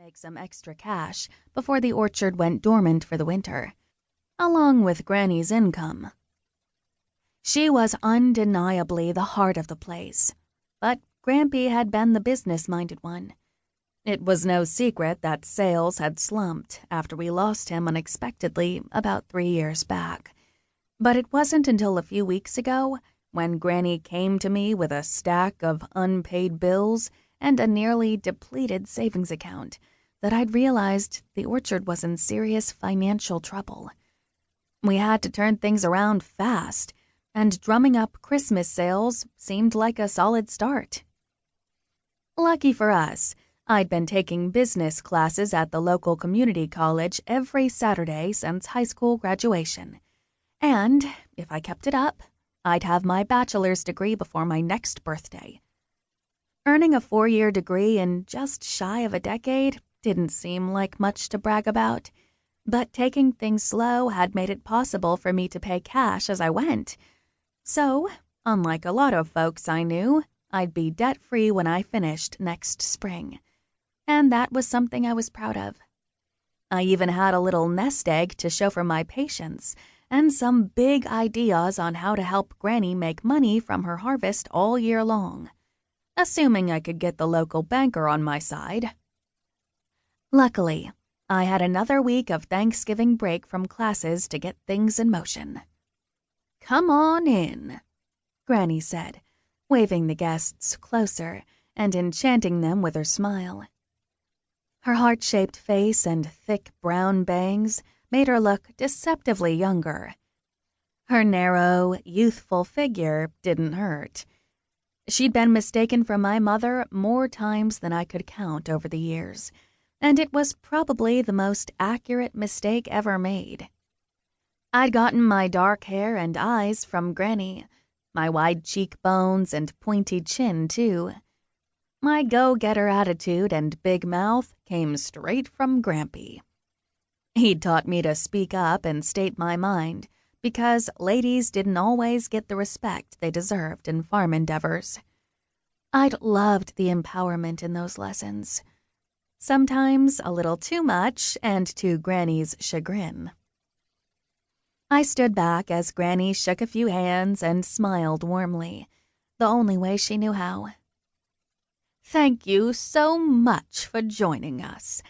make some extra cash before the orchard went dormant for the winter, along with Granny's income. She was undeniably the heart of the place, but Grampy had been the business-minded one. It was no secret that sales had slumped after we lost him unexpectedly about 3 years back. But it wasn't until a few weeks ago, when Granny came to me with a stack of unpaid bills and a nearly depleted savings account, that I'd realized the orchard was in serious financial trouble. We had to turn things around fast, and drumming up Christmas sales seemed like a solid start. Lucky for us, I'd been taking business classes at the local community college every Saturday since high school graduation. And if I kept it up, I'd have my bachelor's degree before my next birthday. Earning a 4-year degree in just shy of a decade didn't seem like much to brag about, but taking things slow had made it possible for me to pay cash as I went. So, unlike a lot of folks I knew, I'd be debt-free when I finished next spring. And that was something I was proud of. I even had a little nest egg to show for my patience and some big ideas on how to help Granny make money from her harvest all year long, assuming I could get the local banker on my side. Luckily, I had another week of Thanksgiving break from classes to get things in motion. "Come on in," Granny said, waving the guests closer and enchanting them with her smile. Her heart-shaped face and thick brown bangs made her look deceptively younger. Her narrow, youthful figure didn't hurt. She'd been mistaken for my mother more times than I could count over the years, and it was probably the most accurate mistake ever made. I'd gotten my dark hair and eyes from Granny, my wide cheekbones and pointy chin, too. My go-getter attitude and big mouth came straight from Grampy. He'd taught me to speak up and state my mind, because ladies didn't always get the respect they deserved in farm endeavors. I'd loved the empowerment in those lessons. Sometimes a little too much, and to Granny's chagrin. I stood back as Granny shook a few hands and smiled warmly, the only way she knew how. "Thank you so much for joining us.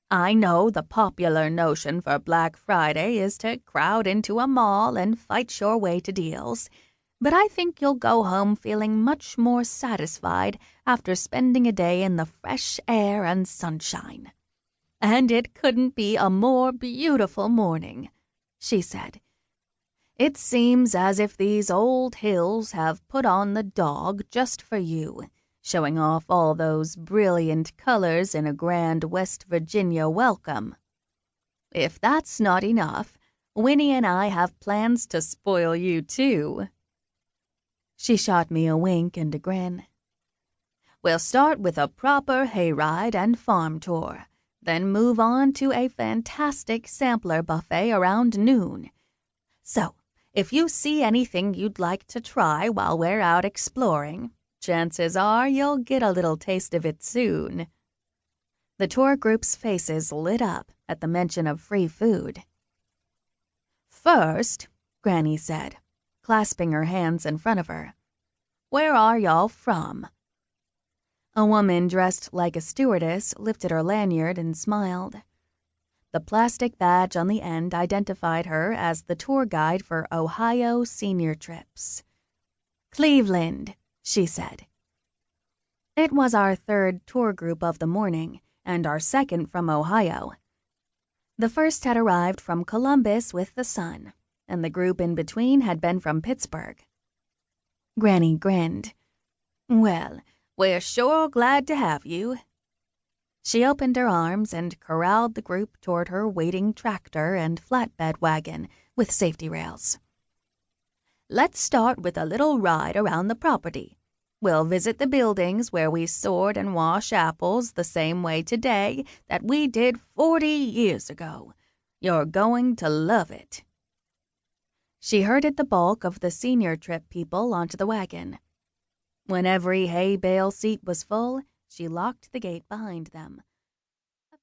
I know the popular notion for Black Friday is to crowd into a mall and fight your way to deals, but I think you'll go home feeling much more satisfied after spending a day in the fresh air and sunshine. And it couldn't be a more beautiful morning," she said. "It seems as if these old hills have put on the dog just for you, showing off all those brilliant colors in a grand West Virginia welcome. If that's not enough, Winnie and I have plans to spoil you, too." She shot me a wink and a grin. "We'll start with a proper hayride and farm tour, then move on to a fantastic sampler buffet around noon. So, if you see anything you'd like to try while we're out exploring, chances are you'll get a little taste of it soon." The tour group's faces lit up at the mention of free food. "First," Granny said, clasping her hands in front of her, "where are y'all from?" A woman dressed like a stewardess lifted her lanyard and smiled. The plastic badge on the end identified her as the tour guide for Ohio senior trips. "Cleveland," she said. It was our third tour group of the morning, and our second from Ohio. The first had arrived from Columbus with the sun, and the group in between had been from Pittsburgh. Granny grinned. "Well, we're sure glad to have you." She opened her arms and corralled the group toward her waiting tractor and flatbed wagon with safety rails. "Let's start with a little ride around the property. We'll visit the buildings where we sort and wash apples the same way today that we did 40 years ago. You're going to love it." She herded the bulk of the senior trip people onto the wagon. When every hay bale seat was full, she locked the gate behind them,